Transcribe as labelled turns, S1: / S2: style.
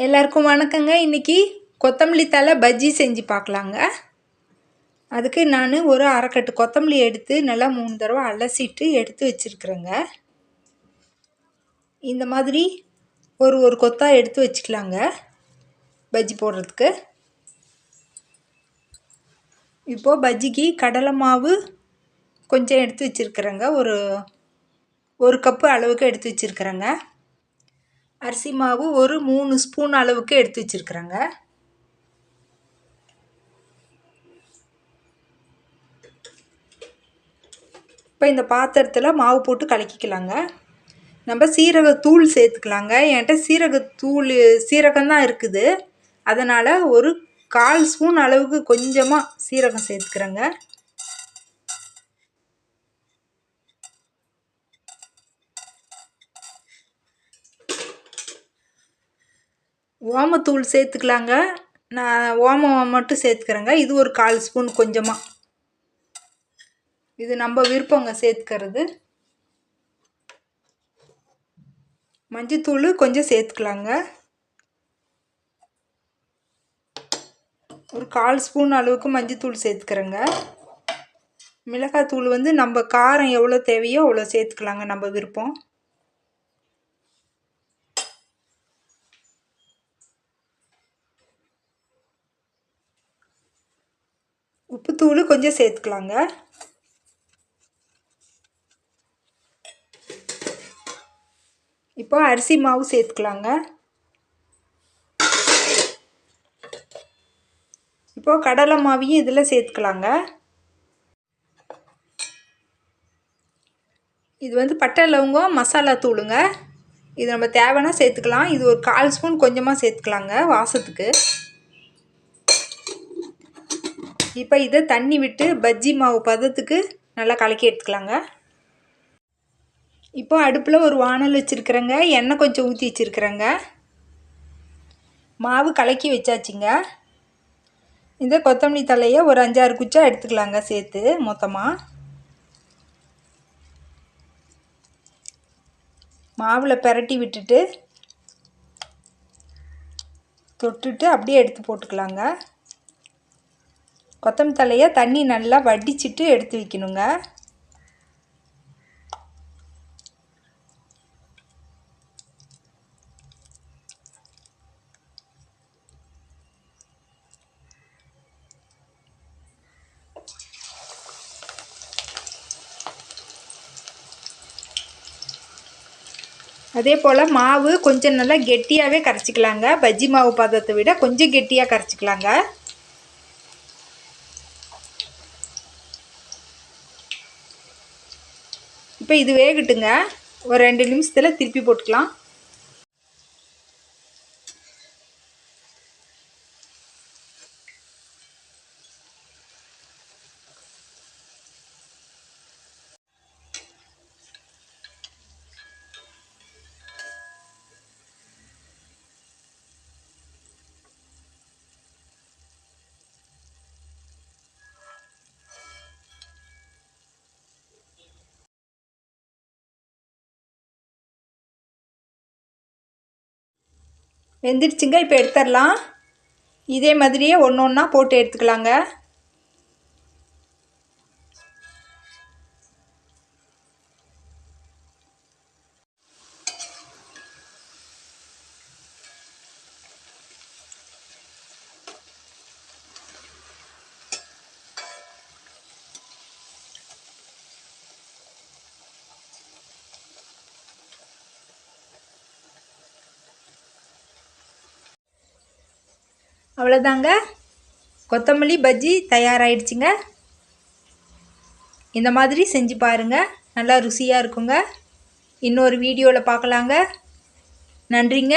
S1: எல்லாருக்கும் வணக்கங்க. இன்றைக்கி கொத்தமல்லி தழை பஜ்ஜி செஞ்சு பார்க்கலாங்க. அதுக்கு நான் ஒரு அரைக்கட்டு கொத்தமல்லி எடுத்து நல்லா 3 தடவை அலசிட்டு எடுத்து வச்சுருக்குறேங்க. இந்த மாதிரி ஒரு கொத்தாக எடுத்து வச்சுக்கலாங்க பஜ்ஜி போடுறதுக்கு. இப்போது பஜ்ஜிக்கு கடலை மாவு கொஞ்சம் எடுத்து வச்சுருக்குறேங்க. ஒரு கப்பு அளவுக்கு எடுத்து வச்சுருக்குறேங்க. அரிசி மாவு ஒரு 3 ஸ்பூன் அளவுக்கு எடுத்து வச்சுருக்குறேங்க. இப்போ இந்த பாத்திரத்தில் மாவு போட்டு கலக்கிக்கலாங்க. நம்ம சீரகத்தூள் சேர்த்துக்கலாங்க. என்கிட்ட சீரகம்தான் இருக்குது. அதனால் ஒரு 1/4 ஸ்பூன் அளவுக்கு கொஞ்சமாக சீரகம் சேர்த்துக்கிறேங்க. ஓமத்தூள் சேர்த்துக்கலாங்க. நான் ஓமம் மட்டும் சேர்த்துக்கிறேங்க. இது ஒரு 1/4 ஸ்பூன் கொஞ்சமாக. இது நம்ம விருப்பங்க சேர்த்துக்கிறது. மஞ்சத்தூள் கொஞ்சம் சேர்த்துக்கலாங்க. ஒரு 1/4 ஸ்பூன் அளவுக்கு மஞ்சத்தூள் சேர்த்துக்கிறேங்க. மிளகாத்தூள் வந்து நம்ம காரம் எவ்வளோ தேவையோ அவ்வளோ சேர்த்துக்கலாங்க, நம்ம விருப்பம். உப்புத்தூள் கொஞ்சம் சேர்த்துக்கலாங்க. இப்போ அரிசி மாவு சேர்த்துக்கலாங்க. இப்போ கடலை மாவையும் இதில் சேர்த்துக்கலாங்க. இது வந்து பட்டை லவங்கம் மசாலா தூளுங்க. இது நம்ம தேவைன்னா சேர்த்துக்கலாம். இது ஒரு 1/4 ஸ்பூன் கொஞ்சமாக சேர்த்துக்கலாங்க வாசத்துக்கு. இப்போ இதை தண்ணி விட்டு பஜ்ஜி மாவு பதத்துக்கு நல்லா கலக்கி எடுத்துக்கலாங்க. இப்போ அடுப்பில் ஒரு வானல் வச்சுருக்குறேங்க. எண்ணெய் கொஞ்சம் ஊற்றி வச்சுருக்குறேங்க. மாவு கலக்கி வச்சாச்சுங்க. இந்த கொத்தமல்லி தழையை ஒரு 5-6 குச்சா எடுத்துக்கலாங்க சேர்த்து மொத்தமாக. மாவில் பிரட்டி விட்டுட்டு தொட்டுட்டு அப்படியே எடுத்து போட்டுக்கலாங்க. கொத்தமல்லி தழையை தண்ணி நல்லா வடிச்சிட்டு எடுத்து வைக்கணுங்க. அதே போல் மாவு கொஞ்சம் நல்லா கெட்டியாகவே கரைச்சிக்கலாங்க. பஜ்ஜி மாவு பதத்தை விட கொஞ்சம் கெட்டியாக கரைச்சிக்கலாங்க. இப்போ இது வேகட்டுங்க. ஒரு 2 நிமிஷத்தில் திருப்பி போட்டுக்கலாம். வெந்துடுச்சுங்க. இப்போ எடுத்துடலாம். இதே மாதிரியே ஒன்று ஒன்றா போட்டு எடுத்துக்கலாங்க. அவ்வளோதாங்க, கொத்தமல்லி பஜ்ஜி தயாராகிடுச்சுங்க. இந்த மாதிரி செஞ்சு பாருங்கள், நல்லா ருசியாக இருக்குங்க. இன்னொரு வீடியோவில் பார்க்கலாங்க. நன்றிங்க.